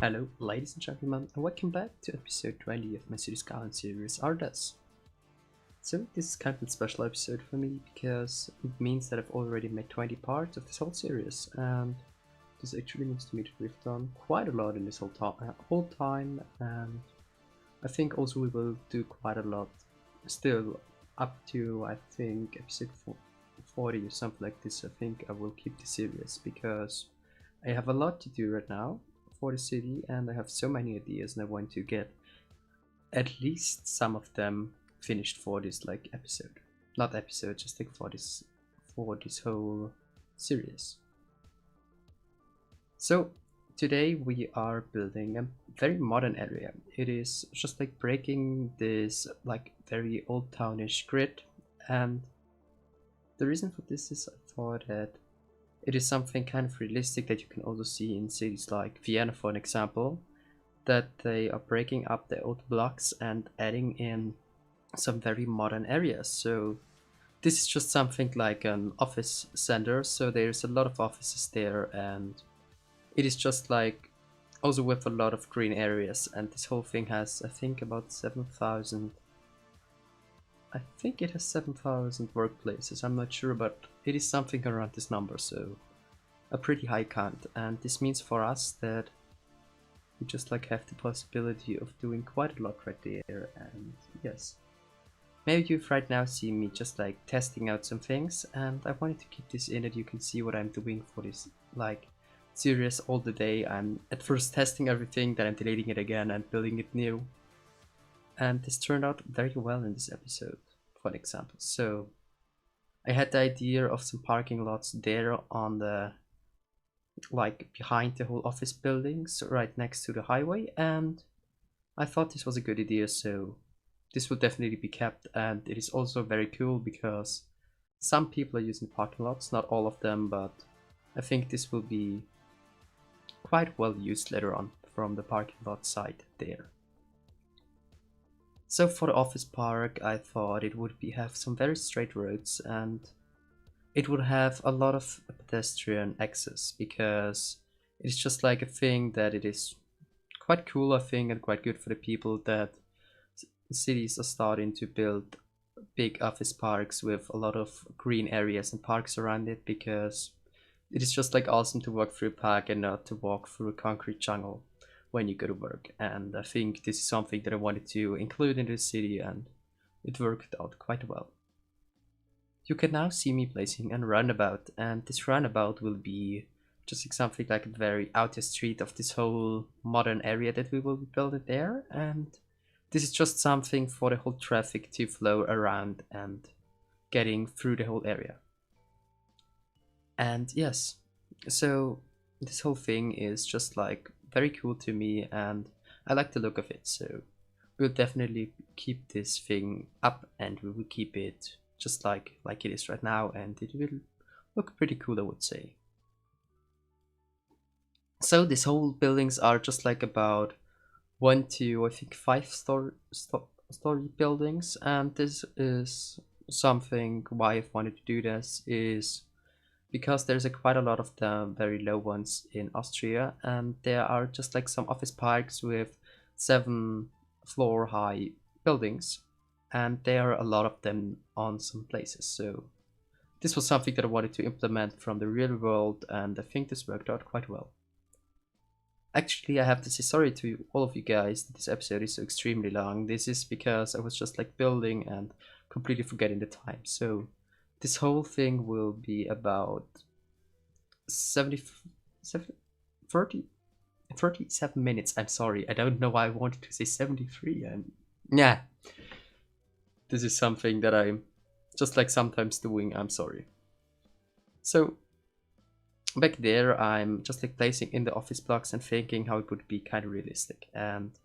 Hello, ladies and gentlemen, and welcome back to episode 20 of my Skylines series, Ardes. So this is kind of a special episode for me because it means that I've already made 20 parts of this whole series, and this actually means to me that we've done quite a lot in this whole time, and I think also we will do quite a lot still up to, I think, episode 40 or something like this. I think I will keep the series because I have a lot to do right now for the city, and I have so many ideas, and I want to get at least some of them finished for this episode. Not episode, just like for this whole series. So today we are building a very modern area. It is just like breaking this very old townish grid, and the reason for this is I thought that it is something kind of realistic that you can also see in cities like Vienna, for an example, that they are breaking up the old blocks and adding in some very modern areas. So this is just something like an office center, so there's a lot of offices there, and it is just like also with a lot of green areas, and this whole thing has, I think, about 7,000. I think it has 7,000 workplaces, I'm not sure, but it is something around this number, so a pretty high count. And this means for us that we just have the possibility of doing quite a lot right there. And yes, maybe you've right now seen me just testing out some things, and I wanted to keep this in that you can see what I'm doing for this series all the day. I'm at first testing everything, then I'm deleting it again and building it new. And this turned out very well in this episode, for an example. So I had the idea of some parking lots there on the behind the whole office buildings right next to the highway, and I thought this was a good idea, so this will definitely be kept. And it is also very cool because some people are using parking lots, not all of them, but I think this will be quite well used later on from the parking lot side there. So for the office park, I thought it would have some very straight roads, and it would have a lot of pedestrian access because it's just a thing that it is quite cool, I think, and quite good for the people that cities are starting to build big office parks with a lot of green areas and parks around it, because it is just awesome to walk through a park and not to walk through a concrete jungle when you go to work. And I think this is something that I wanted to include in the city, and it worked out quite well. You can now see me placing a runabout, and this runabout will be just something like a very outer street of this whole modern area that we will be building there, and this is just something for the whole traffic to flow around and getting through the whole area. And yes, so this whole thing is just very cool to me, and I like the look of it, so we'll definitely keep this thing up, and we will keep it just like it is right now, and it will look pretty cool, I would say. So these whole buildings are just about 1 to, I think, 5 story buildings, and this is something why I've wanted to do this is because there's quite a lot of the very low ones in Austria, and there are just some office parks with 7-floor high buildings, and there are a lot of them on some places. So this was something that I wanted to implement from the real world, and I think this worked out quite well. Actually, I have to say sorry to all of you guys that this episode is so extremely long. This is because I was just building and completely forgetting the time. So this whole thing will be about 37 minutes. I'm sorry, I don't know why I wanted to say 73, and yeah, this is something that I'm just sometimes doing, I'm sorry. So back there, I'm just placing in the office blocks and thinking how it would be kind of realistic. And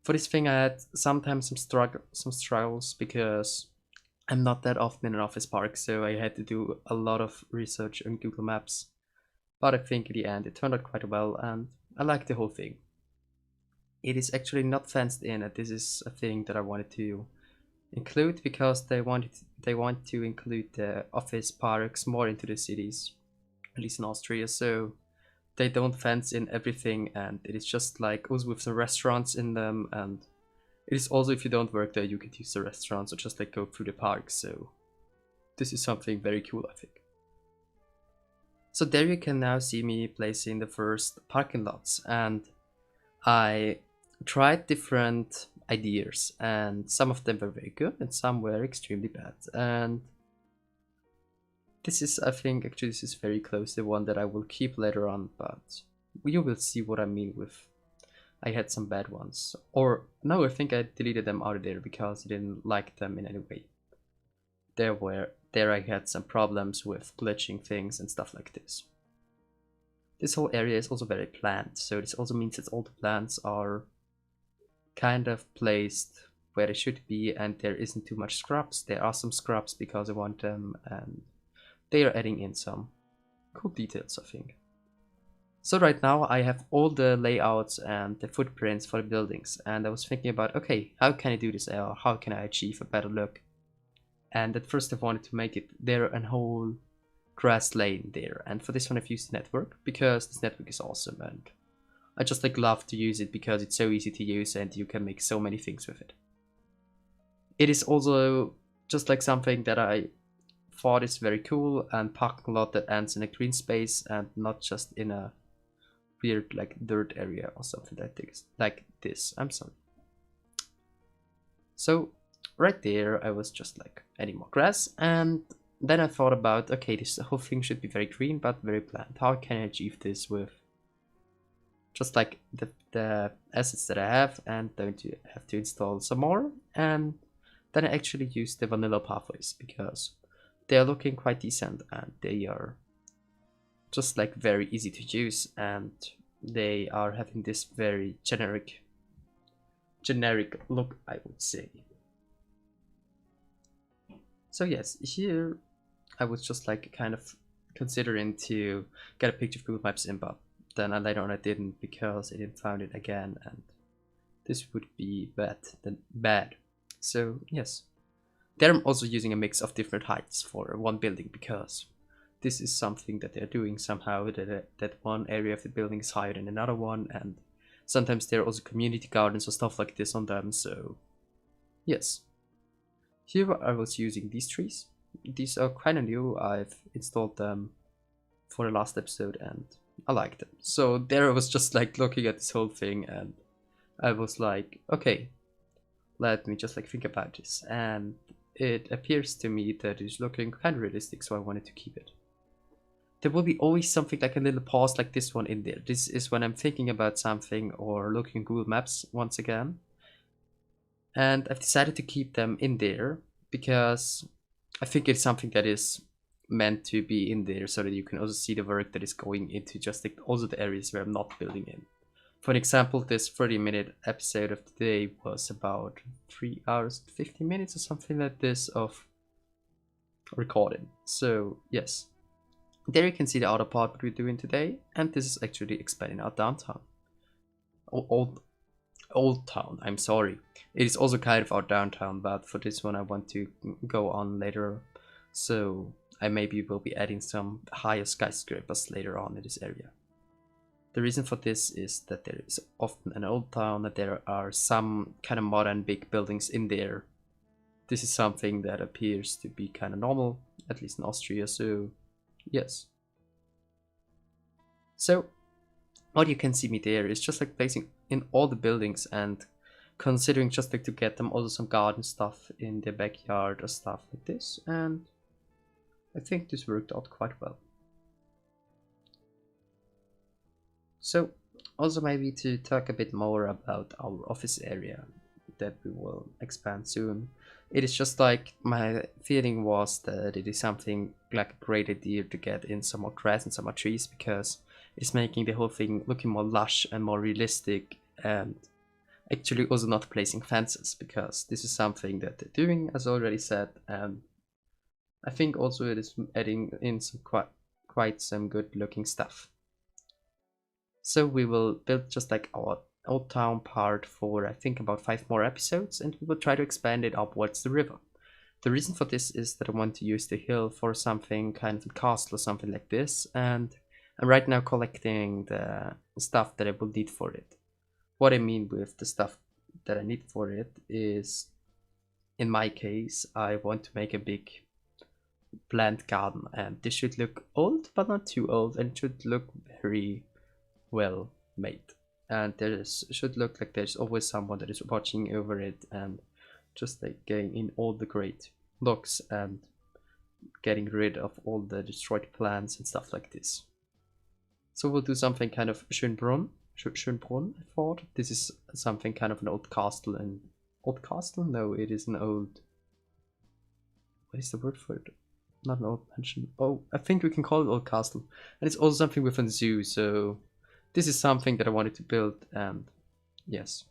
for this thing, I had sometimes some struggles because I'm not that often in an office park, so I had to do a lot of research on Google Maps. But I think in the end it turned out quite well, and I like the whole thing. It is actually not fenced in, and this is a thing that I wanted to include because they want to include the office parks more into the cities, at least in Austria. So they don't fence in everything, and it is just like also with the restaurants in them, and it is also, if you don't work there, you could use the restaurants or just like go through the park. So this is something very cool, I think. So there you can now see me placing the first parking lots, and I tried different ideas, and some of them were very good and some were extremely bad. And this is, I think, actually this is very close to the one that I will keep later on, but you will see what I mean with I had some bad ones. Or no, I think I deleted them out of there because I didn't like them in any way. There I had some problems with glitching things and stuff like this. This whole area is also very planned, so this also means that all the plants are kind of placed where they should be, and there isn't too much scrubs. There are some scrubs because I want them, and they are adding in some cool details, I think. So right now I have all the layouts and the footprints for the buildings, and I was thinking about, okay, how can I do this, or how can I achieve a better look? And at first I wanted to make it there a whole grass lane there, and for this one I've used the network because this network is awesome, and I just like love to use it because it's so easy to use and you can make so many things with it. It is also just like something that I thought is very cool, and parking lot that ends in a green space and not just in a weird like dirt area or something like this. I'm sorry. So right there I was just like adding more grass, and then I thought about, okay, this whole thing should be very green but very planned. How can I achieve this with just like the assets that I have, and going to have to install some more? And then I actually use the vanilla pathways because they are looking quite decent and they are just like very easy to use, and they are having this very generic look, I would say. So yes, here I was just like kind of considering to get a picture of Google Maps in, but then later on I didn't because I didn't find it again, and this would be bad. So yes, there I'm also using a mix of different heights for one building because this is something that they're doing somehow, that one area of the building is higher than another one, and sometimes there are also community gardens or stuff like this on them. So yes, here I was using these trees. These are kind of new. I've installed them for the last episode and I like them. So there I was just like looking at this whole thing, and I was like, okay, let me just like think about this, and it appears to me that it's looking kind of realistic, so I wanted to keep it. There will be always something like a little pause like this one in there. This is when I'm thinking about something or looking at Google Maps once again. And I've decided to keep them in there because I think it's something that is meant to be in there so that you can also see the work that is going into just like also the areas where I'm not building in. For an example, this 30-minute episode of today was about 3 hours 50 minutes or something like this of recording. So yes, there you can see the other part what we're doing today, and this is actually expanding our downtown. Oldtown, I'm sorry. It is also kind of our downtown, but for this one I want to go on later, so I maybe will be adding some higher skyscrapers later on in this area. The reason for this is that there is often an old town, that there are some kind of modern big buildings in there. This is something that appears to be kind of normal, at least in Austria, so yes. So what you can see me there is just like placing in all the buildings and considering just like to get them also some garden stuff in the backyard or stuff like this, and I think this worked out quite well. So also maybe to talk a bit more about our office area that we will expand soon. It is just like my feeling was that it is something like a great idea to get in some more grass and some more trees because it's making the whole thing looking more lush and more realistic, and actually also not placing fences because this is something that they're doing, as already said, and I think also it is adding in some quite some good looking stuff. So we will build just like our Old Town part for I think about 5 more episodes, and we will try to expand it upwards the river. The reason for this is that I want to use the hill for something kind of a castle or something like this, and I'm right now collecting the stuff that I will need for it. What I mean with the stuff that I need for it is, in my case, I want to make a big plant garden, and this should look old but not too old, and it should look very well made, and should look like there's always someone that is watching over it and just like getting in all the great looks and getting rid of all the destroyed plants and stuff like this. So we'll do something kind of Schönbrunn, I thought. This is something kind of an old castle, and old castle? No, it is an old, what is the word for it? Not an old mansion. Oh, I think we can call it old castle. And it's also something with a zoo, so this is something that I wanted to build, and yes.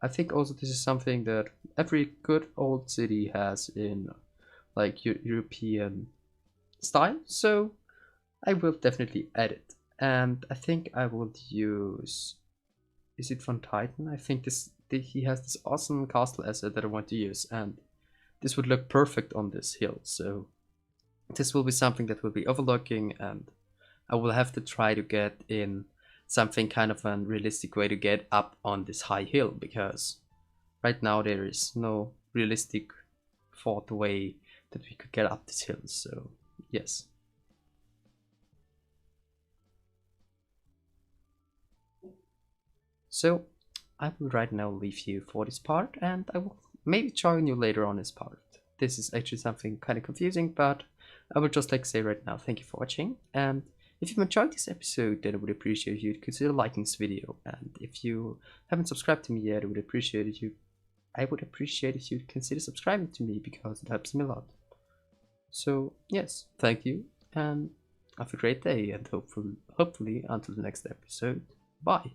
I think also this is something that every good old city has in like European style, so I will definitely add it. And I think I will use, is it von Titan? I think he has this awesome castle asset that I want to use, and this would look perfect on this hill. So this will be something that will be overlooking, and I will have to try to get in something kind of a realistic way to get up on this high hill, because right now there is no realistic thought way that we could get up this hill. So yes. So I will right now leave you for this part, and I will maybe join you later on this part. This is actually something kind of confusing, but I would just like to say right now, thank you for watching, and if you've enjoyed this episode, then I would appreciate if you'd consider liking this video, and if you haven't subscribed to me yet, I would appreciate if you'd consider subscribing to me, because it helps me a lot. So yes, thank you, and have a great day, and hopefully until the next episode, bye.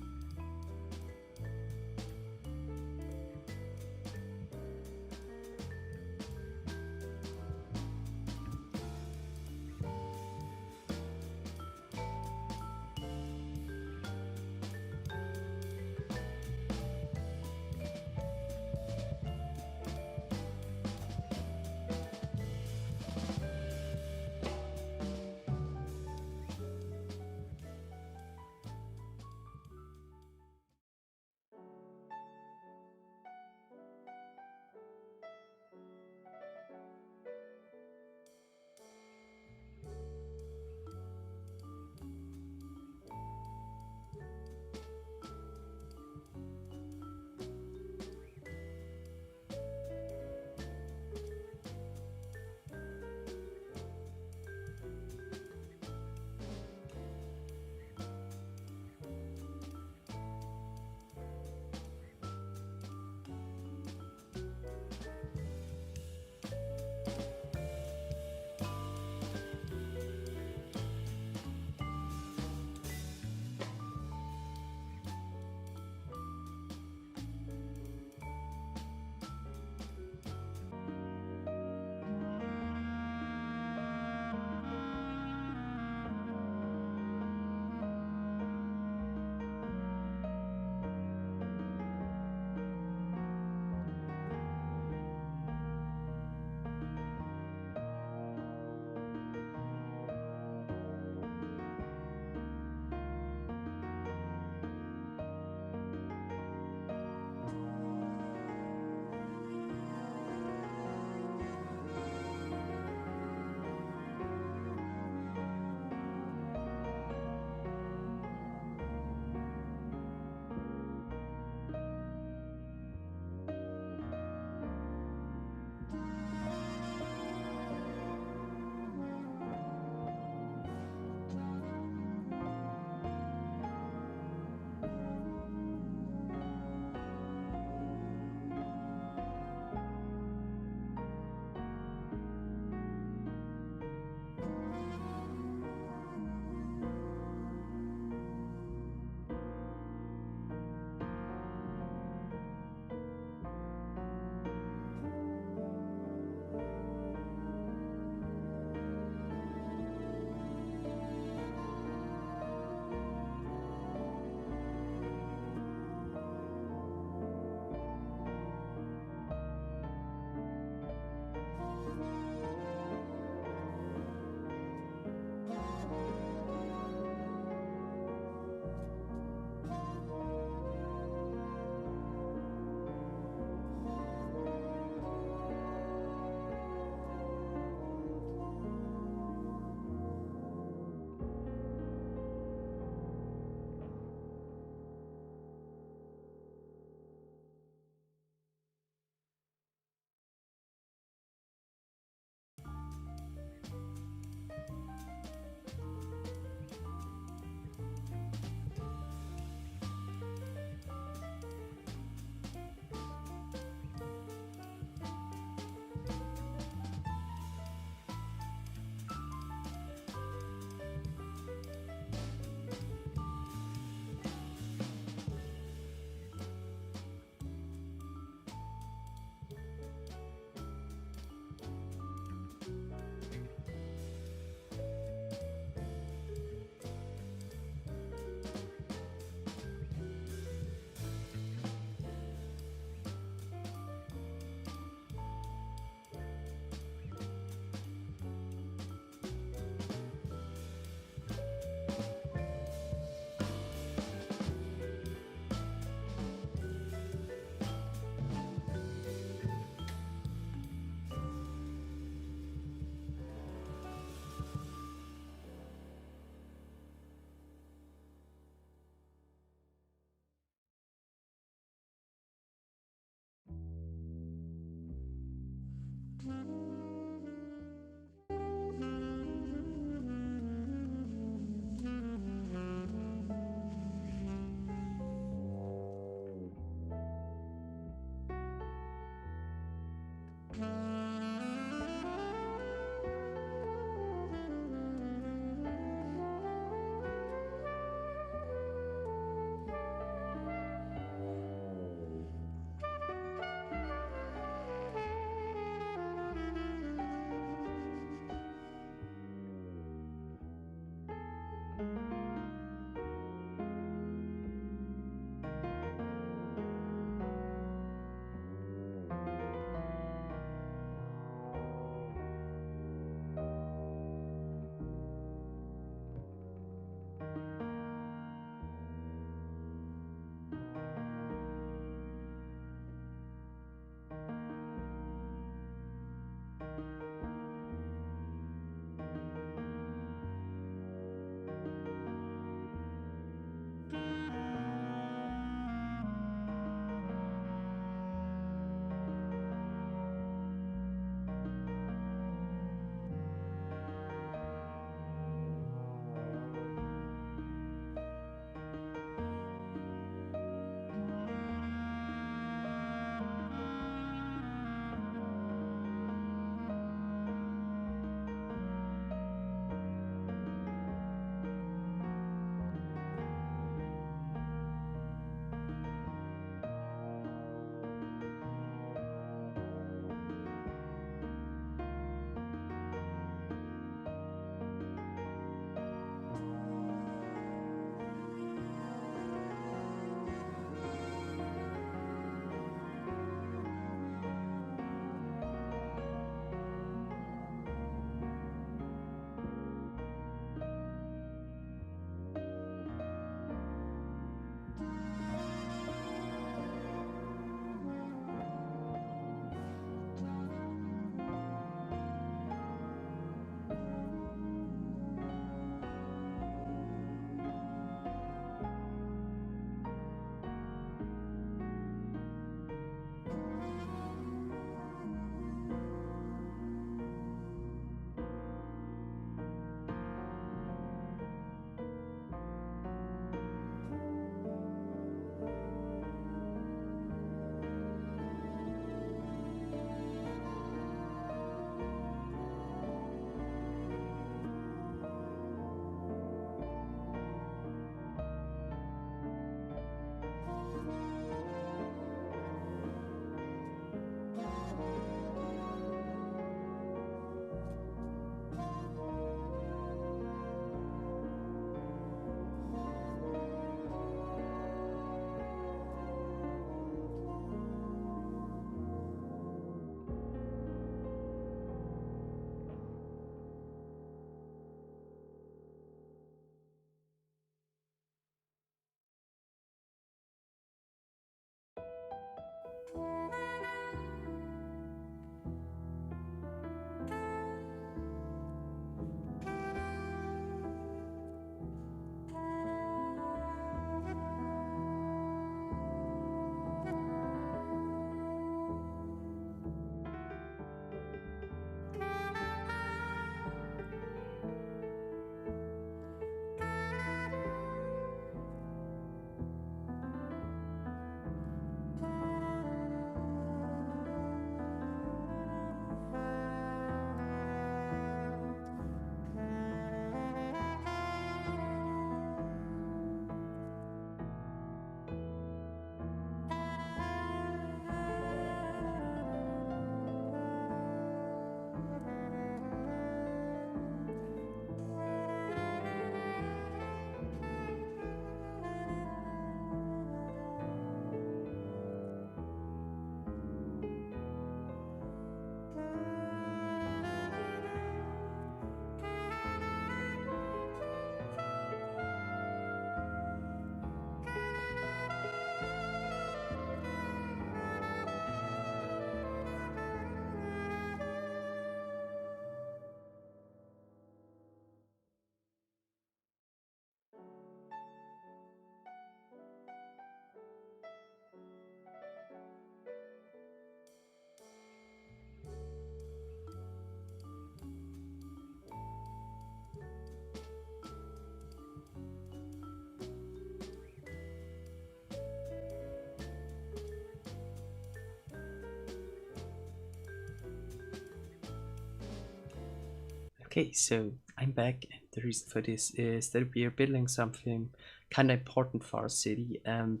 Okay, so I'm back, and the reason for this is that we are building something kind of important for our city, and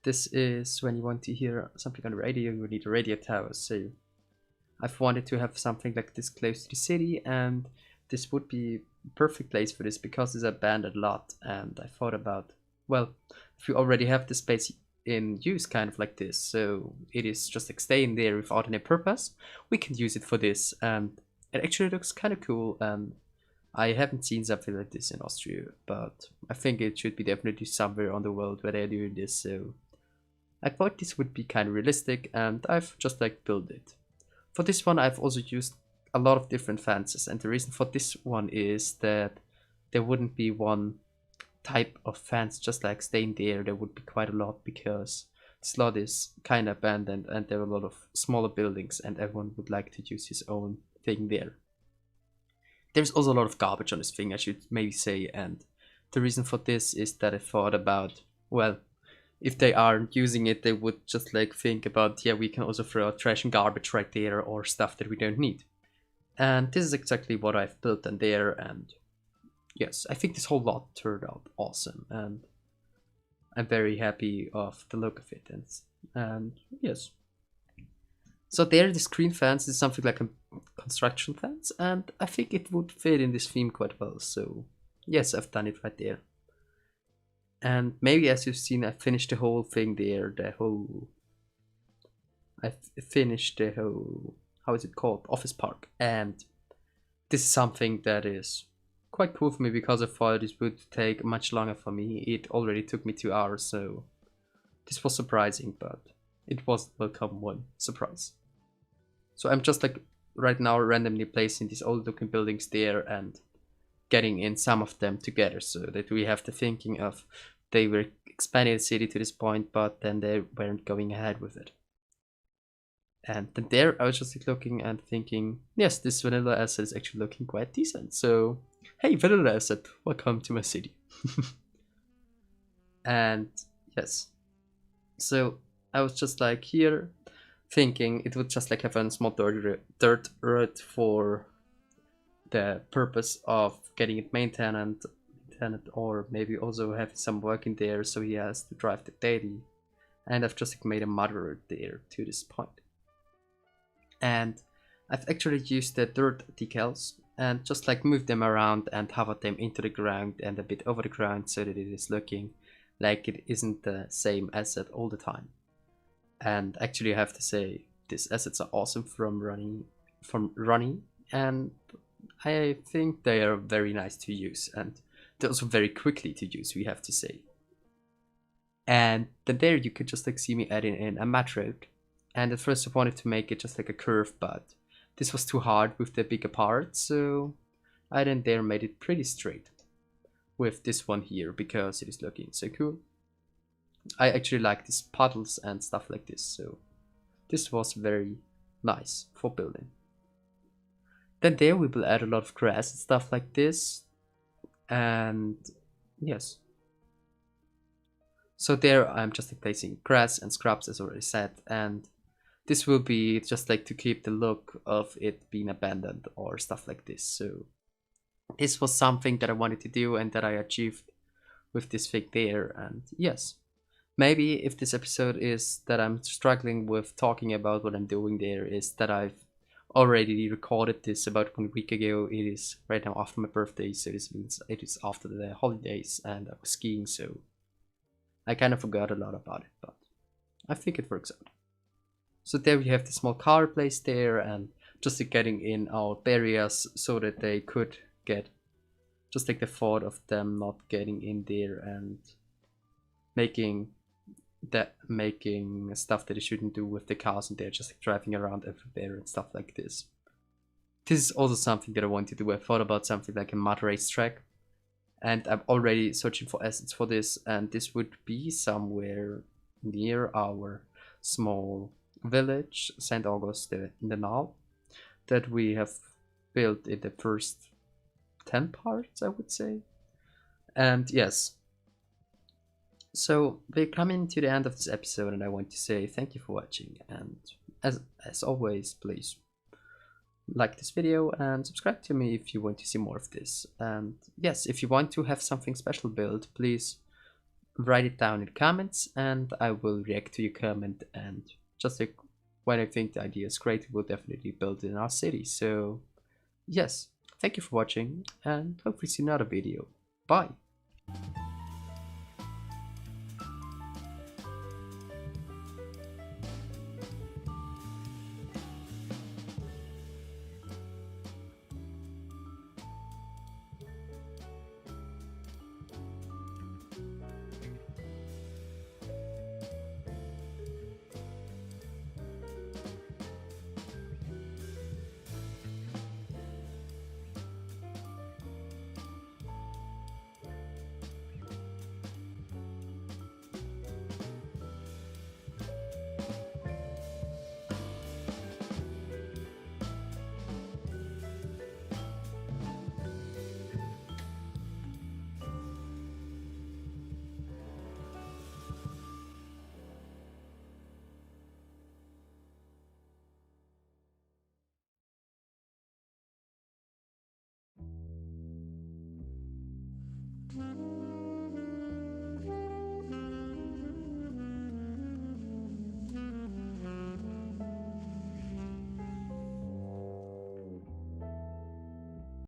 this is when you want to hear something on the radio, you need a radio tower. So I've wanted to have something like this close to the city, and this would be a perfect place for this because it's abandoned a lot. And I thought about, well, if we already have the space in use kind of like this, so it is just like staying there without any purpose, we can use it for this, and it actually looks kind of cool. And I haven't seen something like this in Austria, but I think it should be definitely somewhere on the world where they're doing this. So I thought this would be kind of realistic, and I've just like built it. For this one, I've also used a lot of different fences, and the reason for this one is that there wouldn't be one type of fence just like staying there. There would be quite a lot because this lot is kind of abandoned, and there are a lot of smaller buildings, and everyone would like to use his own thing there. There's also a lot of garbage on this thing, I should maybe say, and the reason for this is that I thought about, well, if they aren't using it, they would just like think about, yeah, we can also throw out trash and garbage right there or stuff that we don't need. And this is exactly what I've built in there, and yes, I think this whole lot turned out awesome, and I'm very happy of the look of it. And yes. So there, this green fence is something like a construction fence, and I think it would fit in this theme quite well. So yes, I've done it right there. And maybe as you've seen, I finished the whole thing there, I finished the whole, how is it called, office park. And this is something that is quite cool for me because I thought it would take much longer for me. It already took me 2 hours, so this was surprising, but it was a welcome one surprise. So I'm just like right now randomly placing these old looking buildings there and getting in some of them together so that we have the thinking of they were expanding the city to this point, but then they weren't going ahead with it. And then there I was just like looking and thinking, yes, this vanilla asset is actually looking quite decent. So hey, vanilla asset, welcome to my city. And yes, so I was just like here thinking it would just like have a small dirt road for the purpose of getting it maintained, or maybe also having some work in there so he has to drive the daily. And I've just like made a mother road there to this point. And I've actually used the dirt decals and just like moved them around and hovered them into the ground and a bit over the ground so that it is looking like it isn't the same asset all the time. And actually I have to say these assets are awesome from running, and I think they are very nice to use, and they're also very quickly to use, we have to say. And then there you could just like see me adding in a mat road. And at first I wanted to make it just like a curve, but this was too hard with the bigger part, so I then there made it pretty straight with this one here because it is looking so cool. I actually like these puddles and stuff like this, so this was very nice for building. Then there we will add a lot of grass and stuff like this, and yes. So there I'm just like placing grass and scrubs as already said, and this will be just like to keep the look of it being abandoned or stuff like this. So this was something that I wanted to do and that I achieved with this thing there. And yes, maybe if this episode is that I'm struggling with talking about what I'm doing there, is that I've already recorded this about 1 week ago. It is right now after my birthday, so this means it is after the holidays and I was skiing, so I kind of forgot a lot about it, but I think it works out. So there we have the small car placed there, and just like getting in our barriers so that they could get just like the thought of them not getting in there and making stuff that they shouldn't do with the cars, and they're just like driving around everywhere and stuff like this. This is also something that I want to do. I thought about something like a mud race track, and I'm already searching for assets for this, and this would be somewhere near our small village, St. August in the Nile, that we have built in the first 10 parts, I would say. And yes, so we're coming to the end of this episode, and I want to say thank you for watching, and as always, please like this video and subscribe to me if you want to see more of this. And yes, if you want to have something special built, please write it down in the comments and I will react to your comment, and just like when I think the idea is great, we'll definitely build it in our city. So yes, thank you for watching and hopefully see another video. Bye!